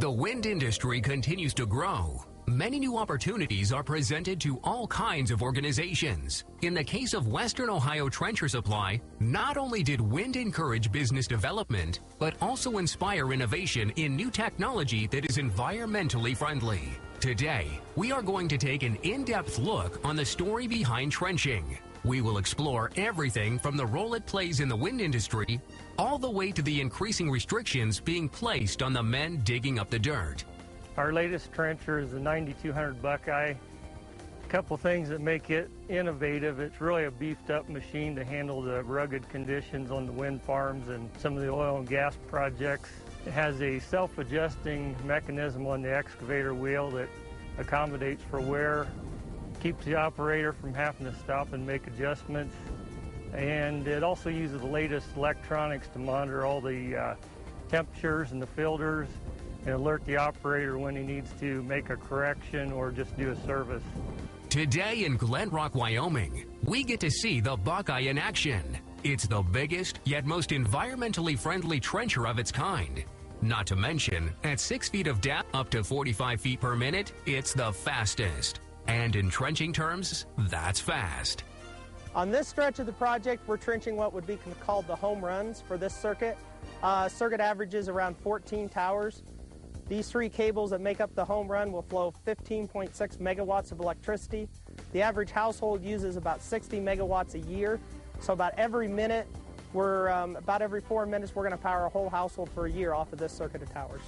The wind industry continues to grow. Many new opportunities are presented to all kinds of organizations. In the case of Western Ohio Trencher Supply, not only did wind encourage business development, but also inspire innovation in new technology that is environmentally friendly. Today, we are going to take an in-depth look on the story behind trenching. We will explore everything from the role it plays in the wind industry, all the way to the increasing restrictions being placed on the men digging up the dirt. Our latest trencher is the 9200 Buckeye. A couple things that make it innovative. It's really a beefed up machine to handle the rugged conditions on the wind farms and some of the oil and gas projects. It has a self-adjusting mechanism on the excavator wheel that accommodates for wear, keeps the operator from having to stop and make adjustments. And it also uses the latest electronics to monitor all the temperatures and the filters, and alert the operator when he needs to make a correction or just do a service. Today in Glen Rock, Wyoming, we get to see the Buckeye in action. It's the biggest, yet most environmentally friendly trencher of its kind. Not to mention, at 6 feet of depth, up to 45 feet per minute, it's the fastest. And in trenching terms, that's fast. On this stretch of the project, we're trenching what would be called the home runs for this circuit. Circuit averages around 14 towers. These three cables that make up the home run will flow 15.6 megawatts of electricity. The average household uses about 60 megawatts a year. So about every minute, about every 4 minutes, we're going to power a whole household for a year off of this circuit of towers.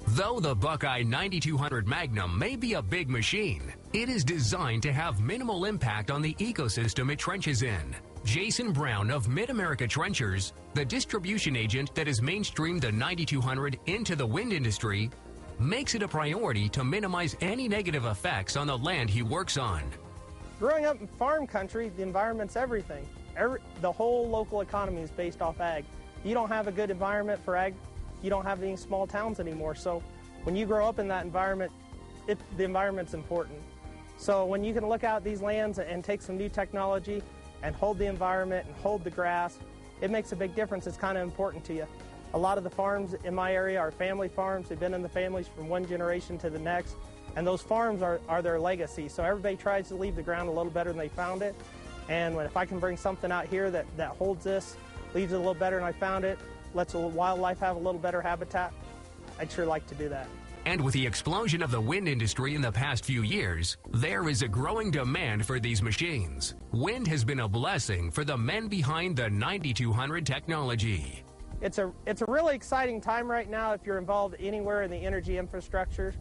Though the Buckeye 9200 Magnum may be a big machine, it is designed to have minimal impact on the ecosystem it trenches in. Jason Brown of Mid-America Trenchers, the distribution agent that has mainstreamed the 9200 into the wind industry, makes it a priority to minimize any negative effects on the land he works on. Growing up in farm country, the environment's everything. The whole local economy is based off ag. You don't have a good environment for ag, you don't have any small towns anymore. So when you grow up in that environment, the environment's important. So when you can look out at these lands and take some new technology and hold the environment and hold the grass, it makes a big difference. It's kind of important to you. A lot of the farms in my area are family farms. They've been in the families from one generation to the next, and those farms are their legacy. So everybody tries to leave the ground a little better than they found it. And if I can bring something out here that holds this, leaves it a little better than I found it, lets the wildlife have a little better habitat, I'd sure like to do that. And with the explosion of the wind industry in the past few years, there is a growing demand for these machines. Wind has been a blessing for the men behind the 9200 technology. It's a really exciting time right now if you're involved anywhere in the energy infrastructure.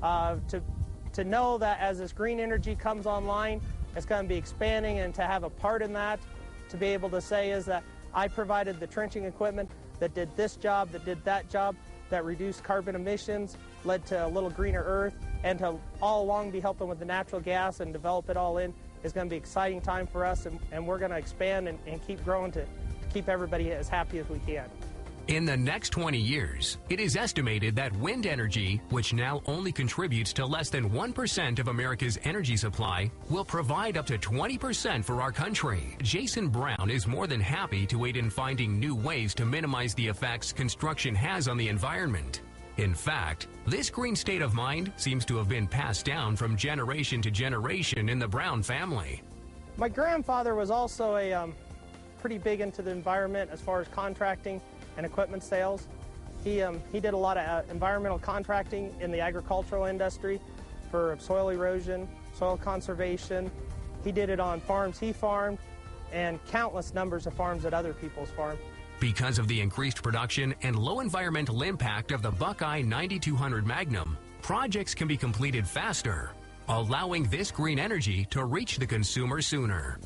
To know that as this green energy comes online, it's going to be expanding, and to have a part in that, to be able to say is that I provided the trenching equipment that did this job, that did that job, that reduced carbon emissions, led to a little greener earth, and to all along be helping with the natural gas and develop it all in, is going to be an exciting time for us, and we're going to expand and keep growing to keep everybody as happy as we can. In the next 20 years, it is estimated that wind energy, which now only contributes to less than 1% of America's energy supply, will provide up to 20% for our country. Jason Brown is more than happy to aid in finding new ways to minimize the effects construction has on the environment. In fact, this green state of mind seems to have been passed down from generation to generation in the Brown family. My grandfather was also pretty big into the environment as far as contracting and equipment sales. He did a lot of environmental contracting in the agricultural industry for soil erosion, soil conservation. He did it on farms he farmed and countless numbers of farms that other people's farmed. Because of the increased production and low environmental impact of the Buckeye 9200 Magnum, projects can be completed faster, allowing this green energy to reach the consumer sooner.